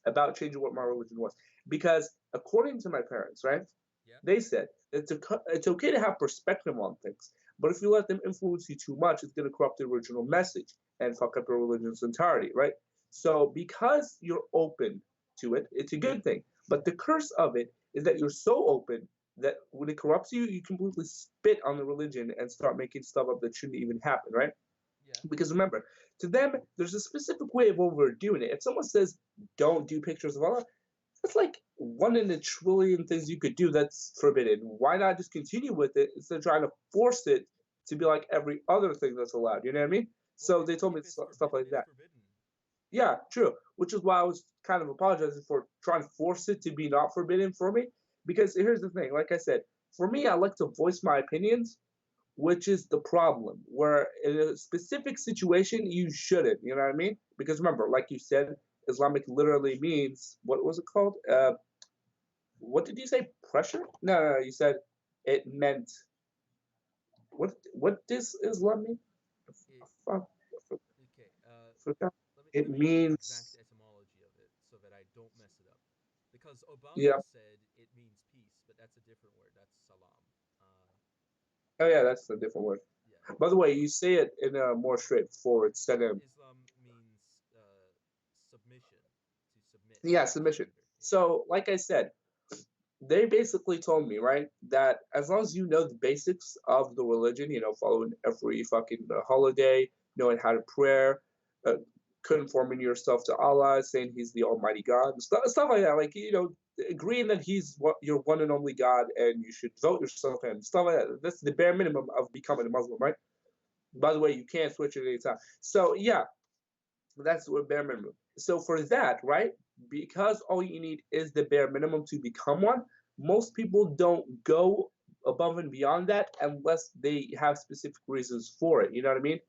about changing what my religion was. Because according to my parents, right, Yeah. they said it's okay to have perspective on things, but if you let them influence you too much, it's going to corrupt the original message and fuck up your religion's entirety, right? So because you're open to it, it's a good thing. But the curse of it is that you're so open that when it corrupts you, you completely spit on the religion and start making stuff up that shouldn't even happen, right? Yeah. Because remember, to them, there's a specific way of overdoing it. If someone says, don't do pictures of Allah, that's like one in a trillion things you could do that's forbidden. Why not just continue with it instead of trying to force it to be like every other thing that's allowed? You know what I mean? Well, So they told me if it's stuff forbidden, like it's that. forbidden. Yeah, true. Which is why I was kind of apologizing for trying to force it to be not forbidden for me. Because here's the thing, like I said, for me, I like to voice my opinions, which is the problem. Where in a specific situation, you shouldn't. You know what I mean? Because remember, like you said, Islamic literally means what was it called? What did you say? Pressure? No. You said it meant what does Islam mean? It, Fuck, okay. forgot. Let It me get the exact means etymology of it so that I don't mess it up. Because yeah. Obama said it means peace, but that's a different word. That's salam. Uh, Oh yeah, that's a different word. yeah. By the way, you say it in a more straightforward setting. Islam means submission, to submit, Yeah, to submission. surrender. Yeah. So, like I said, they basically told me, right, that as long as you know the basics of the religion, following every fucking holiday, knowing how to pray, uh, conforming yourself to Allah, saying He's the Almighty God, and stuff like that, like, agreeing that He's your one and only God and you should vote yourself in, stuff like that. That's the bare minimum of becoming a Muslim, right? By the way, you can't switch at any time. So, yeah, that's what bare minimum. So for that, right? Because all you need is the bare minimum to become one. Most people don't go above and beyond that unless they have specific reasons for it. You know what I mean?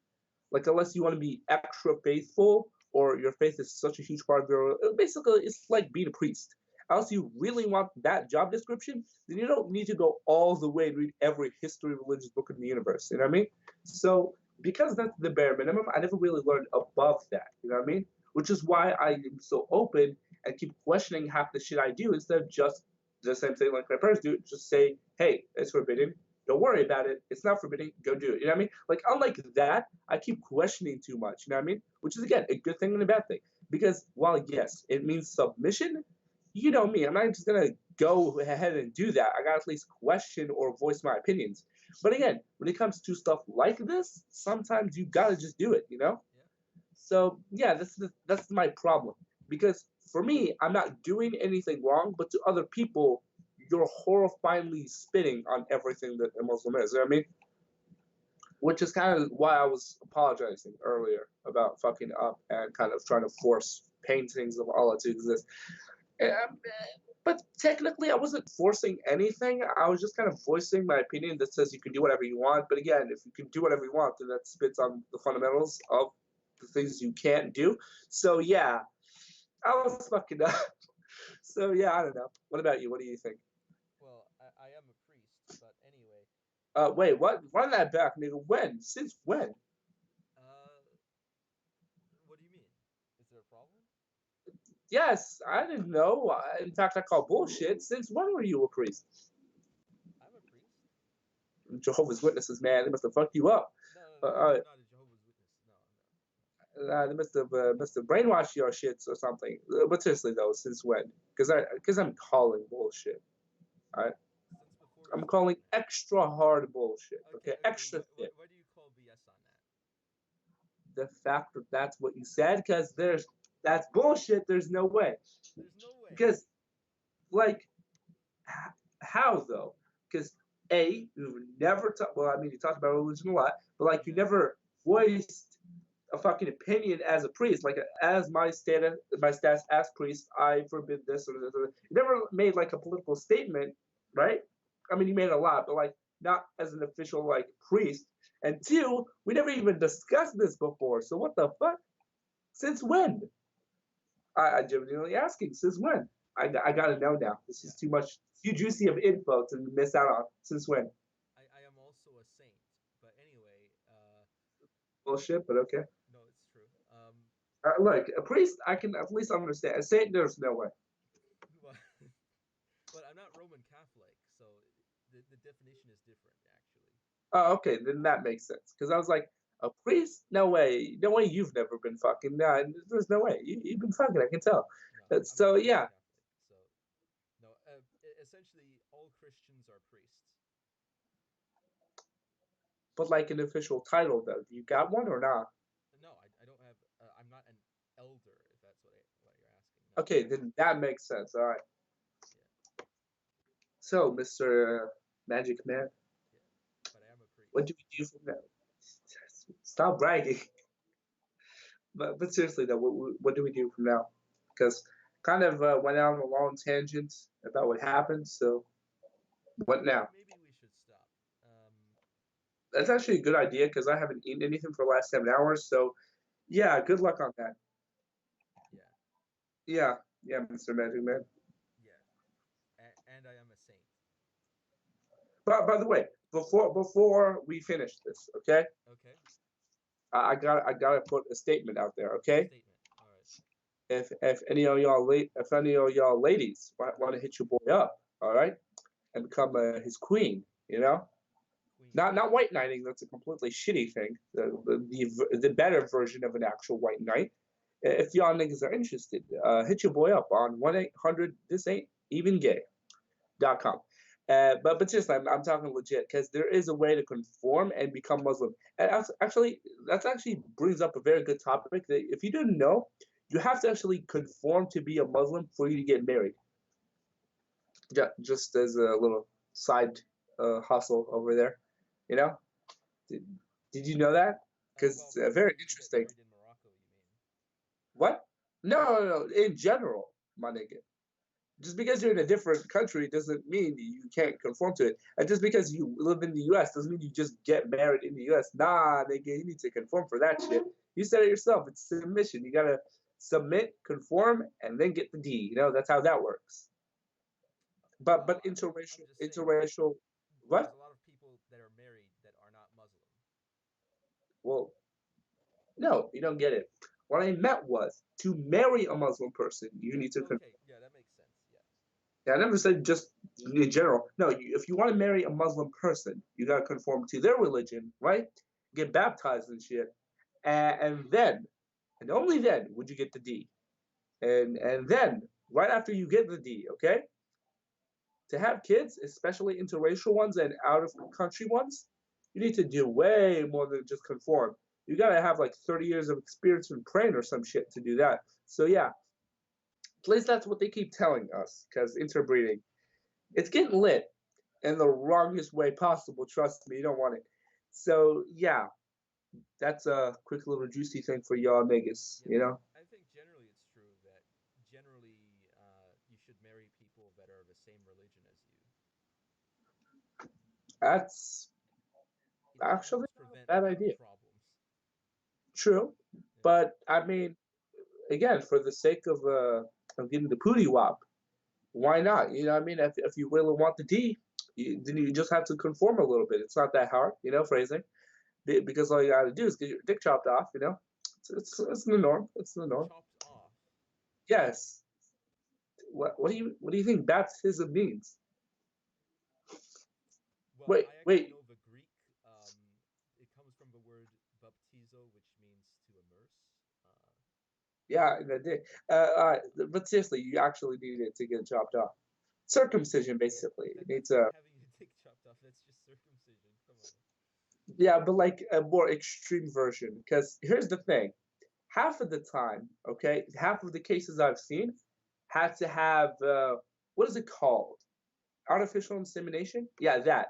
Like unless you want to be extra faithful or your faith is such a huge part of your basically it's like being a priest. Unless you really want that job description, then you don't need to go all the way and read every history religious book in the universe. You know what I mean? So because that's the bare minimum, I never really learned above that. You know what I mean? Which is why I am so open and keep questioning half the shit I do instead of just the same thing like my parents do. Just say, hey, it's forbidden. Don't worry about it. It's not forbidden. Go do it. You know what I mean? Like, unlike that, I keep questioning too much. You know what I mean? Which is, again, a good thing and a bad thing. Because while, yes, it means submission, you know me. I'm not just going to go ahead and do that. I got to at least question or voice my opinions. But again, when it comes to stuff like this, sometimes you got to just do it, you know? Yeah. So yeah, that's my problem because for me, I'm not doing anything wrong, but to other people, you're horrifyingly spitting on everything that a Muslim is. You know what I mean? Which is kind of why I was apologizing earlier about fucking up and kind of trying to force paintings of Allah to exist. Um, but technically, I wasn't forcing anything. I was just kind of voicing my opinion that says you can do whatever you want. But again, if you can do whatever you want, then that spits on the fundamentals of the things you can't do. So yeah, I was fucking up. So yeah, I don't know. What about you? What do you think? Well, I am a priest, but anyway. Wait, what? Run that back, nigga. When? Since when? Uh, what do you mean? Is there a problem? Yes, I didn't know. In fact, I call bullshit. Since when were you a priest? I'm a priest. Jehovah's Witnesses, man, they must have fucked you up. I'm not a Jehovah's Witness. No, They must have brainwashed your shits or something. But seriously though, since when? Because I'm calling bullshit. All right, since before I'm Islam, calling man. extra hard bullshit. Okay, Okay, okay. extra thick. What do you call BS on that? The fact that that's what you said, because that's bullshit. There's no way. There's no way. Because like how though? Because you never talk. Well, I mean, you talked about religion a lot, but like you Yeah. never voiced a fucking opinion as a priest, like as my status as priest, I forbid this or this. Or this. You never made like a political statement, right? I mean, you made a lot, but like not as an official like priest. And two, we never even discussed this before. So what the fuck? Since when? I genuinely asking. Since when? I gotta know now. This Yeah. is too much, too juicy of info to miss out on. Since when? I am also a saint. But anyway, Bullshit, but okay. no, it's true. Look, a priest, I can at least understand. A saint, there's no way. But but I'm not Roman Catholic, so the definition is different actually. Oh, okay, then that makes sense. Because I was like, a priest? No way. No way you've never been fucking. Nah, there's no way. You've been fucking, I can tell. No, I'm So, not Roman yeah, Catholic, so no. Essentially, all Christians are priests. but like an official title, though. Do you got one or not? No, I don't have. I'm not an elder, if that's what you're asking. No. Okay, then that makes sense. All right. Yeah, So, Mr. Magic Man, yeah. But I am a what priest. do we do from now? Stop bragging. But seriously, though, what do we do from now? Because kind of went out on a long tangent about what happened. So, what now? Maybe we should stop. That's actually a good idea because I haven't eaten anything for the last 7 hours. So, yeah, good luck on that. Yeah, Yeah, yeah, Mr. Magic Man. yeah. And I am a saint. But by the way, before we finish this, okay, Okay. I gotta put a statement out there, okay. Statement. All right. If any of y'all ladies want to hit your boy up, all right, and become his queen, Queen. not white knighting. That's a completely shitty thing. The better version of an actual white knight. If y'all niggas are interested, hit your boy up on 1-800 this ain't even gay.com. But seriously, I'm talking legit because there is a way to conform and become Muslim. And actually, that actually brings up a very good topic. That if you didn't know, you have to actually conform to be a Muslim for you to get married. Just as a little side hustle over there, you know. Did, did you know that? Because Well, it's for very you to get interesting. married in Morocco, you mean? What? No, no, no. In general, my nigga. Just because you're in a different country doesn't mean you can't conform to it. And just because you live in the U.S. doesn't mean you just get married in the U.S. Nah, nigga, you need to conform for that shit. You said it yourself. It's submission. You gotta submit, conform, and then get the D. That's how that works. But Well, I'm just saying interracial. there's What? a lot of people that are married that are not Muslim. Well, no, you don't get it. What I meant was to marry a Muslim person, you need to conform. Okay, yeah, that makes sense. Yeah. Yeah, I never said just in general. No, if you want to marry a Muslim person, you gotta conform to their religion, right? Get baptized and shit, and then, and only then, would you get the D. And then, right after you get the D, okay, to have kids, especially interracial ones and out of country ones, you need to do way more than just conform. You gotta have like 30 years of experience in praying or some shit to do that. So yeah, at least that's what they keep telling us. Because interbreeding, it's getting lit in the wrongest way possible. Trust me, you don't want it. So yeah, that's a quick little juicy thing for y'all niggas. Yeah, I think generally it's true that generally you should marry people that are the same religion as you. That's It actually helps not a prevent a bad lot of idea. problems. True, Yeah. but I mean, again, for the sake of getting the pooty wop, why not? You know what I mean? If you really want the D, then you just have to conform a little bit. It's not that hard, phrasing. Because all you got to do is get your dick chopped off. It's the norm. It's the norm. Chopped off. Yes. What do you think baptism means? Well, Wait, I actually wait. know the Greek. It comes from the word baptizo, which means to immerse. Yeah, that did. All right, but seriously, you actually need it to get chopped off. Circumcision, basically. It That's needs not a having your dick chopped off. That's just circumcision. Come on. Yeah, but like a more extreme version. Because here's the thing: half of the time, okay, half of the cases I've seen had to have what is it called? Artificial insemination? Yeah, that.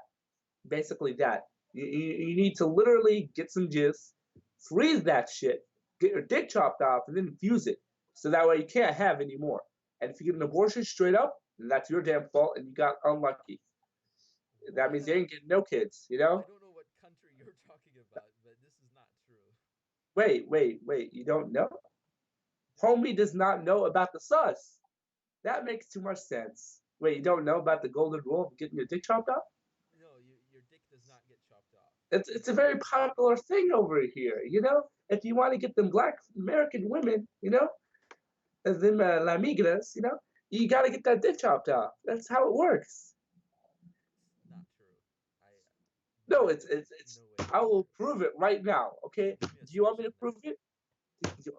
Basically that. You need to literally get some jizz, freeze that shit, get your dick chopped off, and then infuse it. So that way you can't have any more. And if you get an abortion straight up, then that's your damn fault and you got unlucky. That means you What? ain't getting no kids. I don't know what country you're talking about, but this is not true. Wait. You don't know? Homie does not know about the sus. That makes too much sense. Wait, you don't know about the golden rule of getting your dick chopped off? No, your dick does not get chopped off. It's a very popular thing over here. if you want to get them black American women, them la migras, you got to get that dick chopped off. That's how it works. It's not true. I No, no way, it's. no way I that's will true. prove it right now. Okay, Give me a do you want source me to on prove that. it?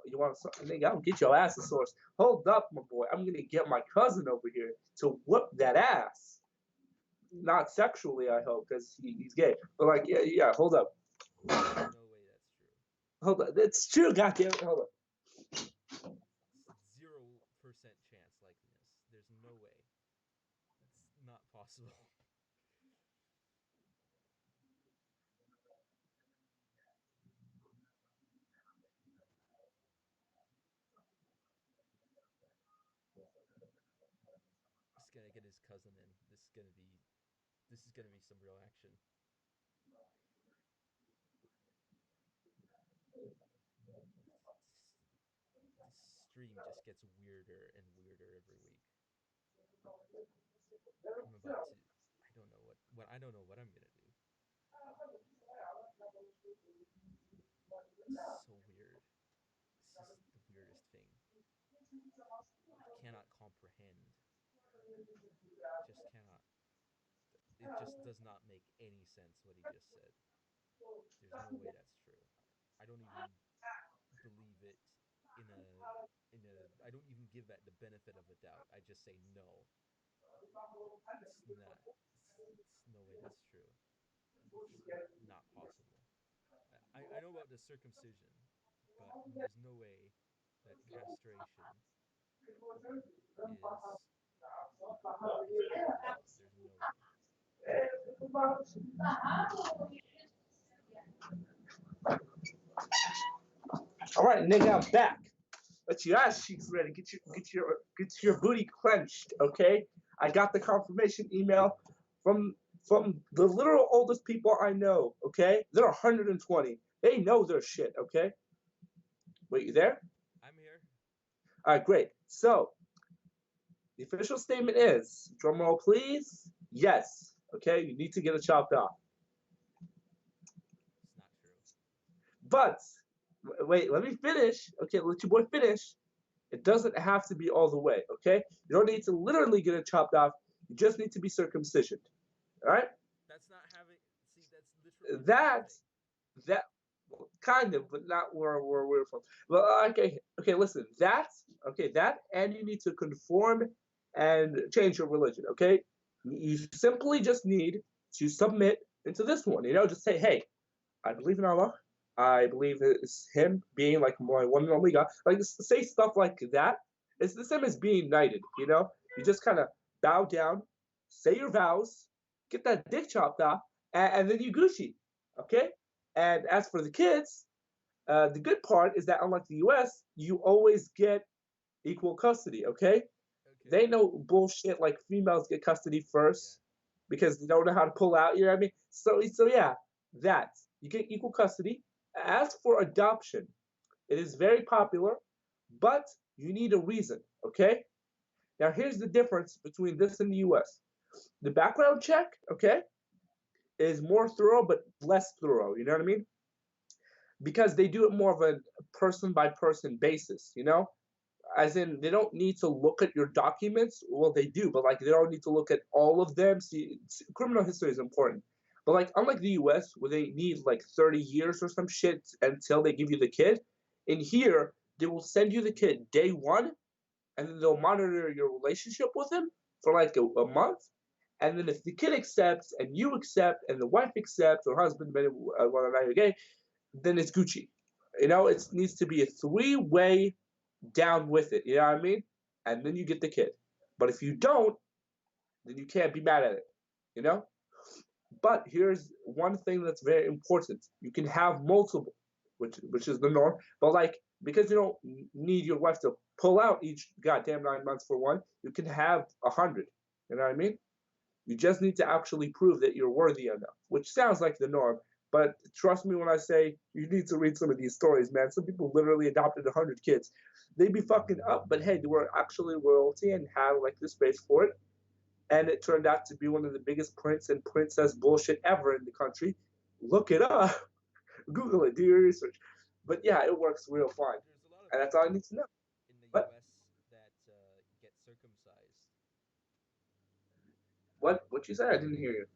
You want to, nigga? I'll get your ass a source. Hold up, my boy. I'm gonna get my cousin over here to whoop that ass. Not sexually, I hope, because he's gay. But like, yeah, yeah. Hold up, There's no way that's true. hold up. It's true. Goddamn it. Hold up. 0% chance likeliness. There's no way. It's not possible. He's gonna get his cousin in. This is gonna be some real action. This stream just gets weirder and weirder every week. I'm about to. I don't know what I don't know what I'm gonna do. This is so weird. This is the weirdest thing. I cannot comprehend. I just cannot. It just does not make any sense what he just said. There's no way that's true. I don't even believe it in a. I don't even give that the benefit of a doubt. I just say no. It's not. It's no way that's true. It's not possible. I know about the circumcision, but there's no way that castration is is beneficial. There's no way. All right, nigga, I'm back. Let your ass cheeks ready. Get your booty clenched. Okay. I got the confirmation email from the literal oldest people I know. Okay. They're 120. They know their shit. Okay. Wait, you there? I'm here. All right, great. So the official statement is, drum roll, please. Yes. Okay. You need to get it chopped off. It's not true. But wait, let me finish. Okay, let your boy finish. It doesn't have to be all the way, okay? You don't need to literally get it chopped off. You just need to be circumcisioned. All right? That's not having. See, that's literally the same That thing. that well, kind of, but not where we're from. Well, okay, okay. Listen, that, and you need to conform and change your religion. Okay, you simply just need to submit into this one. Just say, hey, I believe in Allah. I believe it's Him being like my one and only God. Like say stuff like that. It's the same as being knighted. You just kind of bow down, say your vows, get that dick chopped off, and then you Gucci. Okay. And as for the kids, the good part is that unlike the U.S., you always get equal custody. Okay. They Okay. know bullshit like females get custody Yeah. first because they don't know how to pull out. You know what I mean? So yeah, that you get equal custody. As for adoption, it is very popular, but you need a reason. Okay. Now here's the difference between this and the U.S. The background check, okay, is more thorough but less thorough. You know what I mean? Because they do it more of a person by person basis. As in they don't need to look at your documents. Well, they do, but like they don't need to look at all of them. See, criminal history is important, but like unlike the U.S. where they need like 30 years or some shit until they give you the kid, in here they will send you the kid day one, and then they'll monitor your relationship with him for like a month, and then if the kid accepts and you accept and the wife accepts or husband, whether or not you're gay, then it's Gucci. It needs to be a three-way down with it. You know what I mean? And then you get the kid. But if you don't, then you can't be mad at it. You know? But here's one thing that's very important. You can have multiple, which is the norm. But like because you don't need your wife to pull out each goddamn 9 months for one, you can have 100. You know what I mean? You just need to actually prove that you're worthy enough, which sounds like the norm. But trust me when I say you need to read some of these stories, man. Some people literally adopted 100 kids. They be fucking up, but hey, they were actually royalty and had like the space for it. And it turned out to be one of the biggest prince and princess bullshit ever in the country. Look it up. Google it. Do your research. But yeah, it works real fine, There's a lot of and that's all I people need to know. in the What? U.S. that get circumcised. What you said? I didn't hear you.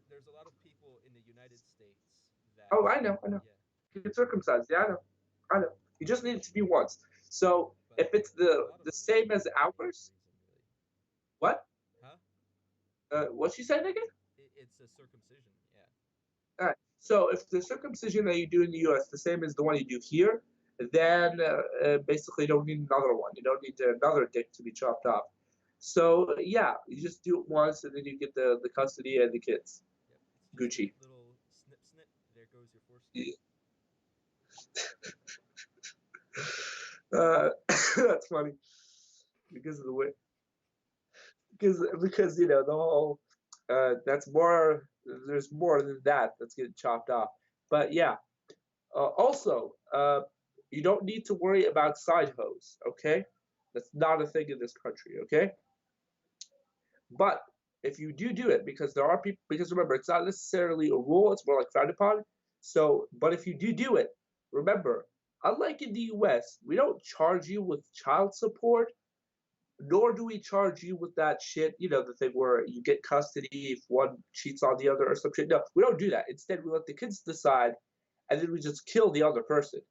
There's a lot of people in the United States that, Oh, I know, I know. yeah, Get circumcised. Yeah, I know, I know. You just need it to be once. So but if it's a lot of the them don't same do as it for any ours, reason, really. what? Huh? What you said again? It's a circumcision, yeah. All right. So if the circumcision that you do in the U.S. the same as the one you do here, then basically you don't need another one. You don't need another dick to be chopped off. So yeah, you just do it once, and then you get the custody and the kids. Yep, it's just a Gucci. little snip snip. There goes your foreskin. Yeah. That's funny because of the way because the whole that's more there's more than that that's getting chopped off. But yeah, also you don't need to worry about side hose. Okay, that's not a thing in this country. Okay, but if you do it, because there are people, because remember, it's not necessarily a rule, it's more like frowned upon. So, but if you do it, remember, unlike in the US, we don't charge you with child support, nor do we charge you with that shit, the thing where you get custody if one cheats on the other or some shit. No, we don't do that. Instead, we let the kids decide, and then we just kill the other person.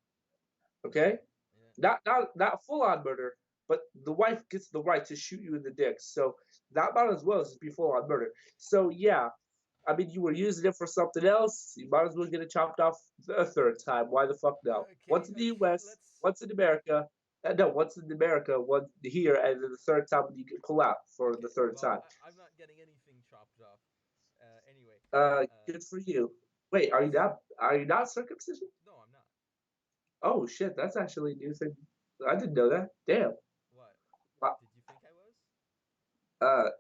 Okay? Yeah. Not full on murder, but the wife gets the right to shoot you in the dick. So that might as well just be full on murder. So yeah, I mean you were using it for something else. You might as well get it chopped off a third time. Why the fuck no? Okay, Once in the okay. U.S., Let's. once in America. No, once in America, one here, and then the third time you can pull out for the Okay. third Well, time. I'm not getting anything chopped off. Anyway, Good for you. Wait, let's. are you not circumcision? No, I'm not. Oh shit, that's actually a new thing. I didn't know that. Damn. What? Wow. Did you think I was? Uh,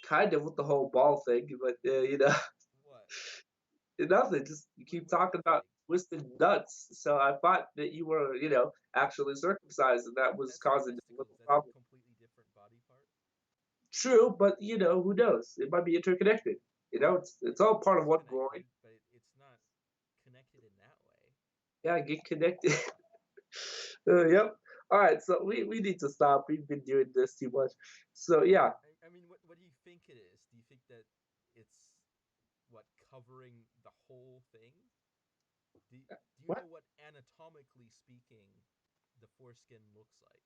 kind of with the whole ball thing, but What? nothing. Just you keep What do you talking about think? twisted nuts. So I thought that you were, actually circumcised, and that was That's the causing a testicles. little That's a problem. completely different body part. True, but who knows? It might be interconnected. It's all part of It's one groin. connected, but it's not connected in that way. Yeah, get connected. Yep. All right, so we need to stop. We've been doing this too much. So yeah, I mean, what do you think it is? Do you think that it's what covering the whole thing? Do you know what? what anatomically speaking the foreskin looks like?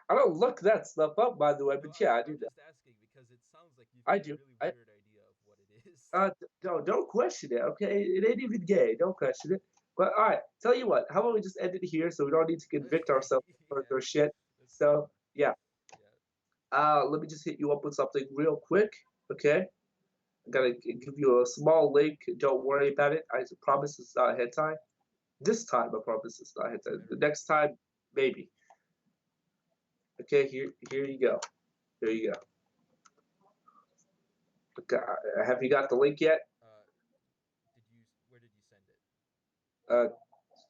I don't look that stuff up, by the way, No, but yeah, I I'm do know. just asking because it sounds like you've I got a do. really I weird idea of what it is. don't question it, okay? It ain't even gay. Don't question it. But all right, tell you what. How about we just end it here so we don't need to convict Okay, ourselves of yeah, further shit. that's fine. So yeah, Yeah, let me just hit you up with something real quick, okay? I gotta give you a small link. Don't worry about it. I promise it's not hentai. This time, I promise it's not hentai. better The not next be. time, maybe. Okay, here you go. Here you go. Okay, have you got the link yet? Did you? Where did you send it? Uh,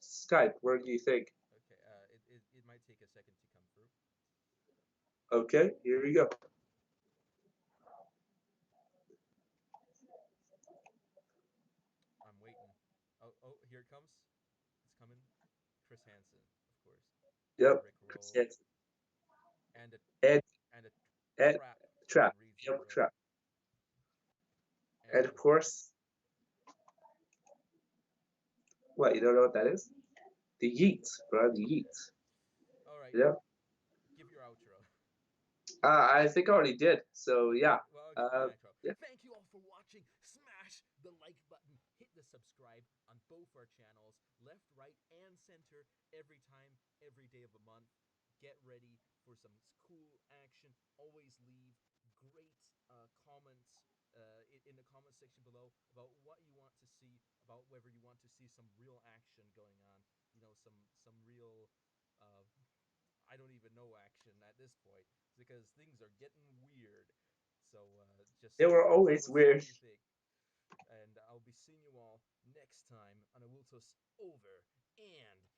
Skype. Where do you think? Okay, it might take a second to come through. Okay, here you go. I'm waiting. Oh, here it comes. It's coming. Chris Hansen, of course. Yep, Rick Chris Roll Hansen. and a And and a and trap trap. reads the Yep, room trap. And of and course, what, you don't know what that is? The yeets, bro. The yeets. all right. Yeah. Give your outro. I think I already did. So Okay, yeah. well, I'll give my outro. Yeah. Thank you all for watching. Smash the like button, hit the subscribe on both our channels, left, right, and center, every time, every day of the month. Get ready for some cool action. Always leave great comments in the comment section below about what you want to see, about whether you want to see some real action going on, some real uh, I don't even know action at this point because things are getting weird. So They just were comment always what weird. you think, and I'll be seeing you all next time on Anavultus over and